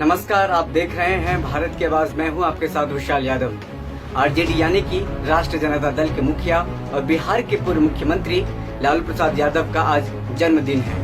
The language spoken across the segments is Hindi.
नमस्कार, आप देख रहे हैं भारत की आवाज। मैं हूं आपके साथ विशाल यादव। आरजेडी यानी कि राष्ट्रीय जनता दल के मुखिया और बिहार के पूर्व मुख्यमंत्री लालू प्रसाद यादव का आज जन्मदिन है।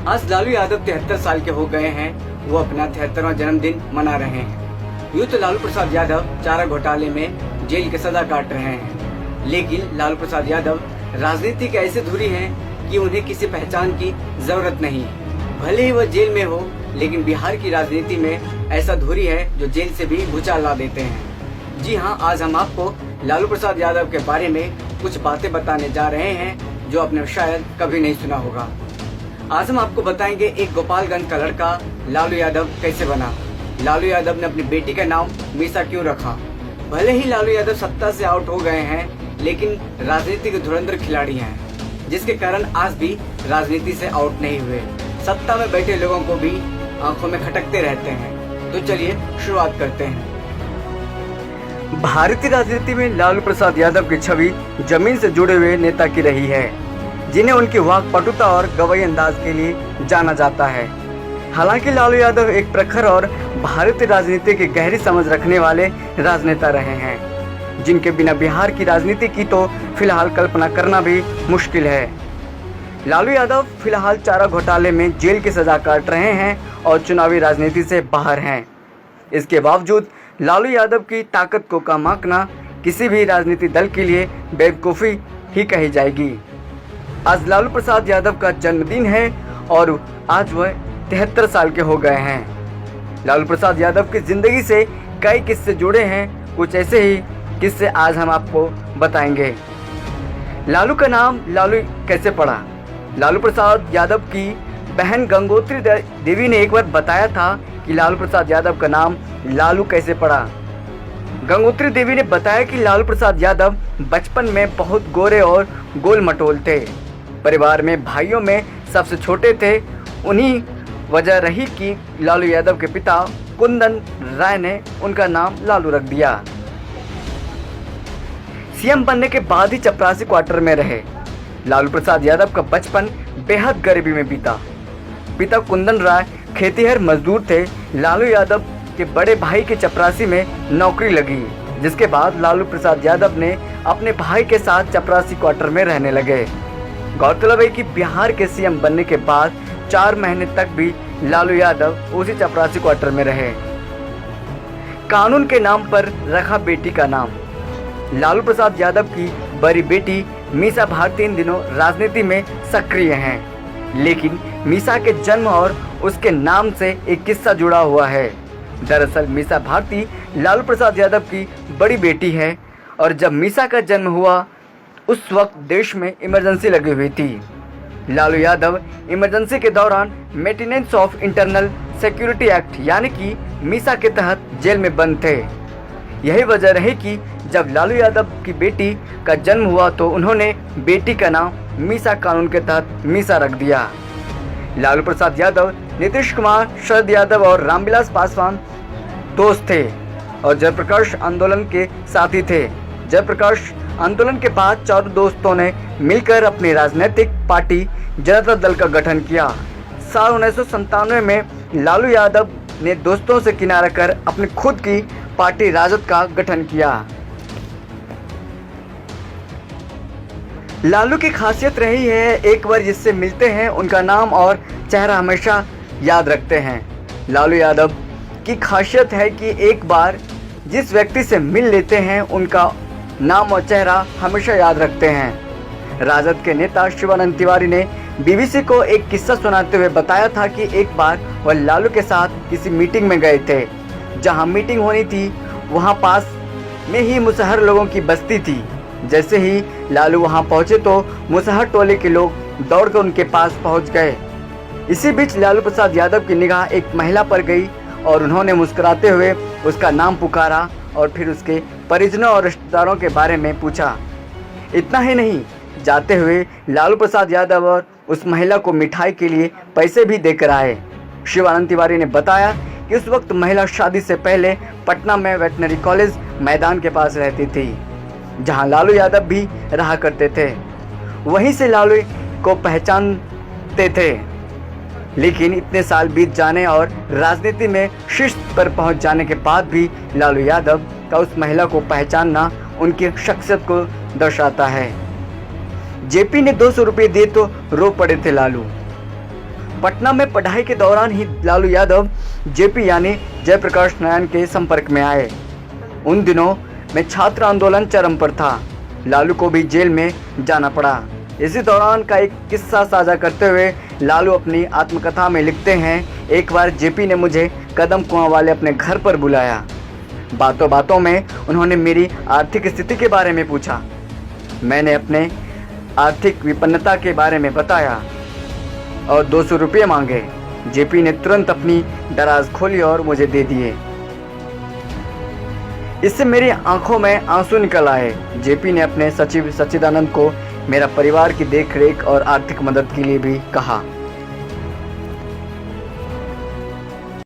आज लालू यादव 73 साल के हो गए हैं। वो अपना 73वां जन्मदिन मना रहे हैं। यूँ तो लालू प्रसाद यादव चारा घोटाले में जेल की सजा काट रहे हैं, लेकिन लालू प्रसाद यादव राजनीति के ऐसे धुरी हैं कि उन्हें किसी पहचान की जरूरत नहीं है। भले ही वह जेल में हो, लेकिन बिहार की राजनीति में ऐसा धुरी है जो जेल से भी भूचाल ला देते हैं। जी हाँ, आज हम आपको लालू प्रसाद यादव के बारे में कुछ बातें बताने जा रहे हैं जो आपने शायद कभी नहीं सुना होगा। आज हम आपको बताएंगे एक गोपालगंज का लड़का लालू यादव कैसे बना। लालू यादव ने अपनी बेटी का नाम मीसा क्यों रखा। भले ही लालू यादव सत्ता से आउट हो गए हैं, लेकिन राजनीति के धुरंधर खिलाड़ी हैं, जिसके कारण आज भी राजनीति से आउट नहीं हुए। सत्ता में बैठे लोगों को भी आंखों में खटकते रहते हैं। तो चलिए शुरुआत करते हैं। भारतीय राजनीति में लालू प्रसाद यादव की छवि जमीन से जुड़े हुए नेता की रही है, जिन्हें उनकी वाकपटुता और गवई अंदाज के लिए जाना जाता है। हालांकि लालू यादव एक प्रखर और भारतीय राजनीति की गहरी समझ रखने वाले राजनेता रहे हैं, जिनके बिना बिहार की राजनीति की तो फिलहाल कल्पना करना भी मुश्किल है। लालू यादव फिलहाल चारा घोटाले में जेल की सजा काट रहे हैं और चुनावी राजनीति से बाहर हैं। इसके बावजूद लालू यादव की ताकत को कम आंकना किसी भी राजनीतिक दल के लिए बेवकूफ़ी ही कही जाएगी। आज लालू प्रसाद यादव का जन्मदिन है और आज वह 73 साल के हो गए हैं। लालू प्रसाद यादव की ज़िंदगी से कई किस्से जुड़े हैं। कुछ ऐसे ही किस्से आज हम आपको बताएंगे। लालू का नाम लालू कैसे पड़ा। लालू प्रसाद यादव की बहन गंगोत्री देवी ने एक बार बताया था कि लालू प्रसाद यादव का नाम लालू कैसे पड़ा। गंगोत्री देवी ने बताया कि लालू प्रसाद यादव बचपन में बहुत गोरे और गोल मटोल थे। परिवार में भाइयों में सबसे छोटे थे। उन्हीं वजह रही कि लालू यादव के पिता कुंदन राय ने उनका नाम लालू रख दिया। सीएम बनने के बाद ही चपरासी क्वार्टर में रहे। लालू प्रसाद यादव का बचपन बेहद गरीबी में बीता। पिता कुंदन राय खेतीहर मजदूर थे। लालू यादव के बड़े भाई के चपरासी में नौकरी लगी, जिसके बाद लालू प्रसाद यादव ने अपने भाई के साथ चपरासी क्वार्टर में रहने लगे। गौरतलब है कि बिहार के सीएम बनने के बाद 4 महीने तक भी लालू यादव उसी चपरासी क्वार्टर में रहे। कानून के नाम पर रखा बेटी का नाम। लालू प्रसाद यादव की बड़ी बेटी मीसा भारती इन दिनों राजनीति में सक्रिय हैं, लेकिन मीसा के जन्म और उसके नाम से एक किस्सा जुड़ा हुआ है। दरअसल मीसा भारती लालू प्रसाद यादव की बड़ी बेटी है और जब मीसा का जन्म हुआ उस वक्त देश में इमरजेंसी लगी हुई थी। लालू यादव इमरजेंसी के दौरान maintenance of internal security act यानी कि मीसा के तहत जेल में बंद थे। यही वजह रही कि जब लालू यादव की बेटी का जन्म हुआ तो उन्होंने बेटी का नाम मीसा कानून के तहत मीसा रख दिया। लालू प्रसाद यादव नीतीश कुमार, शरद यादव और रामविलास पासवान दोस्त थे और जयप्रकाश आंदोलन के साथी थे। जयप्रकाश आंदोलन के बाद चारों दोस्तों ने मिलकर अपनी राजनीतिक पार्टी जनता दल का गठन किया। साल 1997 में लालू यादव ने दोस्तों से किनारा कर अपनी खुद की पार्टी राजद का गठन किया। लालू की खासियत रही है एक बार जिससे मिलते हैं उनका नाम और चेहरा हमेशा याद रखते हैं। लालू यादव की खासियत है कि एक बार जिस व्यक्ति से मिल लेते हैं उनका नाम और चेहरा हमेशा याद रखते हैं। राजद के नेता शिवानंद तिवारी ने बीबीसी को एक किस्सा सुनाते हुए बताया था कि एक बार वह लालू के साथ किसी मीटिंग में गए थे। जहां मीटिंग होनी थी वहां पास में ही मुसहर लोगों की बस्ती थी। जैसे ही लालू वहां पहुंचे तो मुसहर टोले के लोग दौड़कर उनके पास पहुंच गए। इसी बीच लालू प्रसाद यादव की निगाह एक महिला पर गई और उन्होंने मुस्कुराते हुए उसका नाम पुकारा और फिर उसके परिजनों और रिश्तेदारों के बारे में पूछा। इतना ही नहीं, जाते हुए लालू प्रसाद यादव और उस महिला को मिठाई के लिए पैसे भी देकर आए। शिवानंद तिवारी ने बताया कि उस वक्त महिला शादी से पहले पटना में वेटनरी कॉलेज मैदान के पास रहती थी, जहां लालू यादव भी रहा करते थे। वहीं से लालू को पहचानते थे। लेकिन इतने साल बीत जाने और राजनीति में शीर्ष पर पहुंच जाने के बाद भी लालू यादव का उस महिला को पहचानना उनकी शख्सियत को दर्शाता है। जेपी ने 200 रुपये दिए तो रो पड़े थे लालू। पटना में पढ़ाई के दौरान ही लालू यादव जेपी यानी जयप्रकाश नारायण के संपर्क में आए। उन दिनों में छात्र आंदोलन चरम पर था। लालू को भी जेल में जाना पड़ा। इसी दौरान का एक किस्सा साझा करते हुए लालू अपनी आत्मकथा में लिखते हैं, एक बार जेपी ने मुझे कदम कुआं वाले अपने घर पर बुलाया। बातों बातों में उन्होंने मेरी आर्थिक स्थिति के बारे में पूछा। मैंने अपने आर्थिक विपन्नता के बारे में बताया और 200 रुपये मांगे। जेपी ने तुरंत अपनी दराज खोली और मुझे दे दिए। इससे मेरी आंखों में आंसू निकल आए। जेपी ने अपने सचिव सच्चिदानंद को मेरा परिवार की देखरेख और आर्थिक मदद के लिए भी कहा।